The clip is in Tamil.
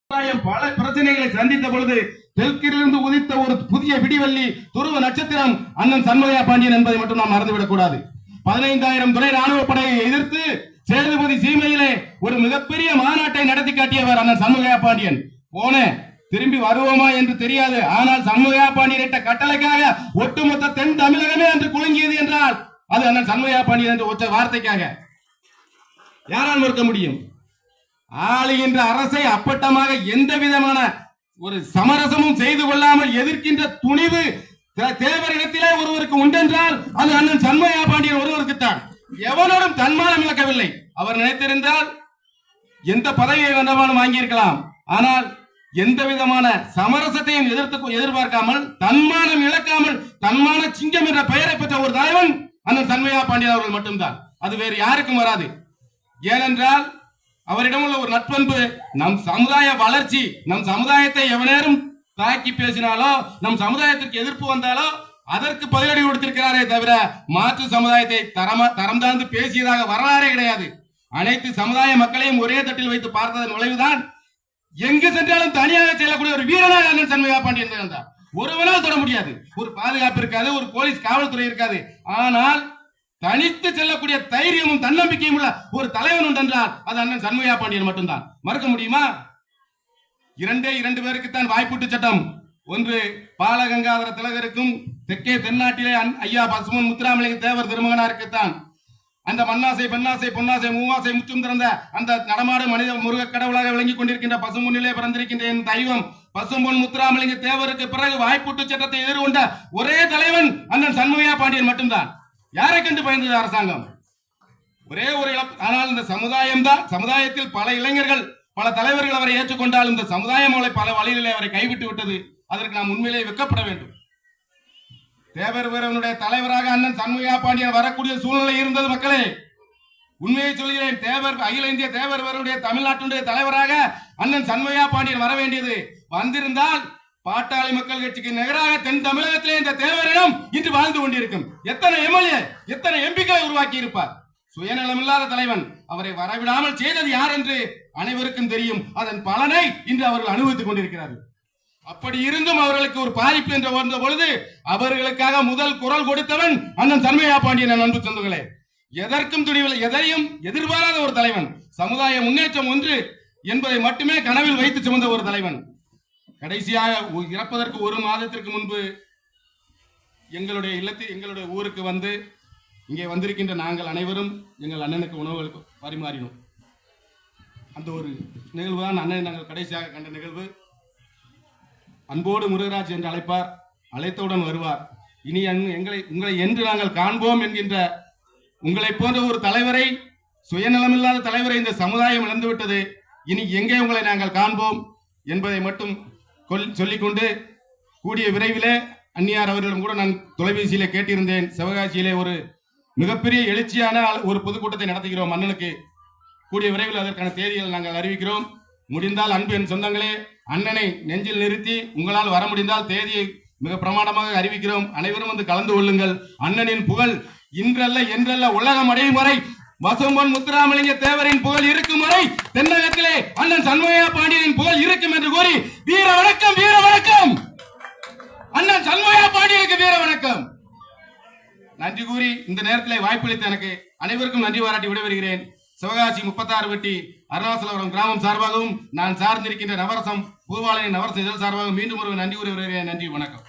பல பிரச்சனைகளை சந்தித்த பொழுது தெற்கிலிருந்து உதித்த ஒரு புதிய விடிவெள்ளி துருவ நட்சத்திரம் அண்ணன் சண்முகையா பாண்டியன் என்பதை மட்டும் நாம் மறந்துவிடக் கூடாது. 15,000 துணை ராணுவ படையை எதிர்த்து சேதுபதி சீமையிலே ஒரு மிகப்பெரிய மாநாட்டை நடத்தி காட்டியவர் அண்ணன் சண்முகையா பாண்டியன். திரும்பி வருவோமா என்று தெரியாது. ஆனால் சண்முகையா பாண்டியன் கட்டளைக்காக ஒட்டுமொத்த தென் தமிழகமே என்று குலுங்கியது என்றால் அது அண்ணன் சண்முகையா பாண்டியன் என்ற ஒற்றை வார்த்தைக்காக. யாரால் மறுக்க முடியும்? ஆளுகின்ற அரசை அப்பட்டமாக எந்த விதமான ஒரு சமரசமும் செய்து கொள்ளாமல் எதிர்க்கின்ற துணிவு தேவரிடத்திலே ஒருவருக்கு உண்டென்றால் அது அண்ணன் சண்முகையா பாண்டியன் ஒருவருக்குத்தான். எவனோடும் தன்மானம் இழக்கவில்லை. அவர் நினைத்திருந்தால் எந்த பதவியை வேண்டாலும் வாங்கியிருக்கலாம். ஆனால் எந்த விதமான சமரசத்தையும் எதிர்பார்க்காமல் தன்மானம் இழக்காமல் தன்மான சிங்கம் என்ற பெயரை பெற்ற ஒரு தலைவன் அண்ணன் சண்முகையா பாண்டியன் அவர்கள் மட்டும்தான். அது வேறு யாருக்கும் வராது. ஏனென்றால் அவரிடம் உள்ள ஒரு நட்பண்பு, நம் சமுதாய வளர்ச்சி, நம் சமுதாயத்தை எவனேரும் தாக்கி பேசினாலோ நம் சமுதாயத்திற்கு எதிர்ப்பு வந்தாலோ அதற்கு பதிலடி கொடுத்திருக்கிறாரே தவிர மாற்று சமுதாயத்தை தரம் தாழ்ந்து பேசியதாக வரலாறே கிடையாது. அனைத்து சமுதாய மக்களையும் ஒரே தட்டில் வைத்து பார்த்ததன் விளைவுதான் எங்கு சென்றாலும் தனியாக செல்லக்கூடிய ஒரு வீரனாக அண்ணன் சண்முகையா பாண்டியன் இருந்தார். ஒருவனால் தொட முடியாது. ஒரு பாதுகாப்பு இருக்காது, ஒரு போலீஸ் காவல்துறை இருக்காது. ஆனால் தனித்து செல்லக்கூடிய தைரியமும் தன்னம்பிக்கையும் உள்ள ஒரு தலைவன் உண்டென்றால் அது அண்ணன் சண்முகையா பாண்டியன் மட்டும்தான். மறுக்க முடியுமா? இரண்டு பேருக்குத்தான் வாய்ப்பூட்டு சட்டம். ஒன்று பாலகங்காதர திலகருக்கும் தெற்கே தென்னாட்டிலே ஐயா பசுமன் முத்துராமலிங்க தேவர் திருமகனாருக்குத்தான். அந்த மண்ணாசை பெண்ணாசை பொன்னாசை மூவாசை முற்றும் திறந்த அந்த நடமாடு மனித முருக கடவுளாக விளங்கிக் கொண்டிருக்கின்ற பசும்பொன்னிலே பிறந்திருக்கின்ற என் தெய்வம் பசும்பொன் முத்துராமலிங்க தேவருக்கு பிறகு வாய்ப்பூட்டு சட்டத்தை எதிர்கொண்ட ஒரே தலைவன் அண்ணன் சண்முகையா பாண்டியன் மட்டும்தான். யாரை கண்டு பயந்தது அரசாங்கம்? ஒரே ஒரு இழப்பு. ஆனால் இந்த சமுதாயத்தில் பல இளைஞர்கள் பல தலைவர்கள் அவரை ஏற்றுக்கொண்டால் இந்த சமுதாயம் அவளை பல வழிகளிலே அவரை கைவிட்டு விட்டது. அதற்கு நாம் உண்மையிலே வெட்கப்பட வேண்டும். தேவர் வீரனுடைய தலைவராக அண்ணன் சண்முகையா பாண்டியன் வரக்கூடிய சூழ்நிலை இருந்தது. மக்களே, உண்மையை சொல்கிறேன். அகில இந்திய தேவர் வீரனுடைய தமிழ்நாட்டினுடைய தலைவராக அண்ணன் சண்முகையா பாண்டியன் வர வேண்டியது. வந்திருந்தால் பாட்டாளி மக்கள் கட்சிக்கு நிகராக தென் தமிழகத்திலே இந்த தேவரிடம் இன்று வாழ்ந்து கொண்டிருக்கும். எத்தனை எம்எல்ஏ எத்தனை எம்பிக்களை உருவாக்கி இருப்பார். சுயநலமில்லாத தலைவன். அவரை வரவிடாமல் செய்தது யார் என்று அனைவருக்கும் தெரியும். அதன் பலனை இன்று அவர்கள் அனுபவித்துக் கொண்டிருக்கிறார்கள். அப்படி இருந்தும் அவர்களுக்கு ஒரு பாதிப்பு என்று வந்த பொழுது அவர்களுக்காக முதல் குரல் கொடுத்தவன் அண்ணன் சண்முகையா பாண்டியன். அன்பு சொந்தங்களே, எதற்கும் துணிவில் எதையும் எதிர்பாராத ஒரு தலைவன். சமுதாய முன்னேற்றம் ஒன்று என்பதை மட்டுமே கனவில் வைத்து சுமந்த ஒரு தலைவன். கடைசியாக இறப்பதற்கு ஒரு மாதத்திற்கு முன்பு எங்களுடைய ஊருக்கு வந்து இங்கே வந்திருக்கின்ற நாங்கள் அனைவரும் எங்கள் அண்ணனுக்கு உணவுகளுக்கு பரிமாறினோம். அந்த ஒரு நிகழ்வு தான் அண்ணனை நாங்கள் கடைசியாக கண்ட நிகழ்வு. அன்போடு முருகராஜ் என்று அழைப்பார், அழைத்தவுடன் வருவார். இனி உங்களை என்று நாங்கள் காண்போம் என்கின்ற உங்களை போன்ற ஒரு தலைவரை, சுயநலமில்லாத தலைவரை இந்த சமுதாயம் இழந்துவிட்டது. இனி எங்கே உங்களை நாங்கள் காண்போம் என்பதை மட்டும் சொல்லிக்கொண்டு கூடிய விரைவிலே அந்நியார் அவர்களிடம் கூட நான் தொலைபேசியிலே கேட்டிருந்தேன். சிவகாசியிலே ஒரு மிகப்பெரிய எழுச்சியான ஒரு பொதுக்கூட்டத்தை நடத்துகிறோம் அண்ணனுக்கு. கூடிய விரைவில் அதற்கான தேதிகளை நாங்கள் அறிவிக்கிறோம். முடிந்தால் அன்பு என் சொந்தங்களே, அண்ணனை நெஞ்சில் நிறுத்தி உங்களால் வர முடிந்தால் தேதியை மிக பிரமாண்டமாக அறிவிக்கிறோம். அனைவரும் வந்து கலந்து கொள்ளுங்கள். அண்ணனின் புகழ் இன்றல்ல என்றல்ல உலகம் அடையும் வரை, பசும்பொன் முத்துராமலிங்க தேவரின் புகழ் இருக்கும் வரை தென்னகத்திலே அண்ணன் சண்முகையா பாண்டியனின் புகழ் இருக்கும் என்று கூறி வீர வணக்கம், வீர வணக்கம். அண்ணன் சண்முகையா பாண்டியனுக்கு வீர வணக்கம். நன்றி கூறி இந்த நேரத்தில் வாய்ப்பளித்த எனக்கு அனைவருக்கும் நன்றி பாராட்டி விடைபெறுகிறேன். சிவகாசி 36 வெட்டி அருணாசலபுரம் கிராமம் சார்பாகவும் நான் சார்ந்திருக்கின்ற நவரசம் பூவாலய நவரச இதழ் சார்பாகவும் மீண்டும் ஒரு நன்றி கூறி வருகிறேன். நன்றி, வணக்கம்.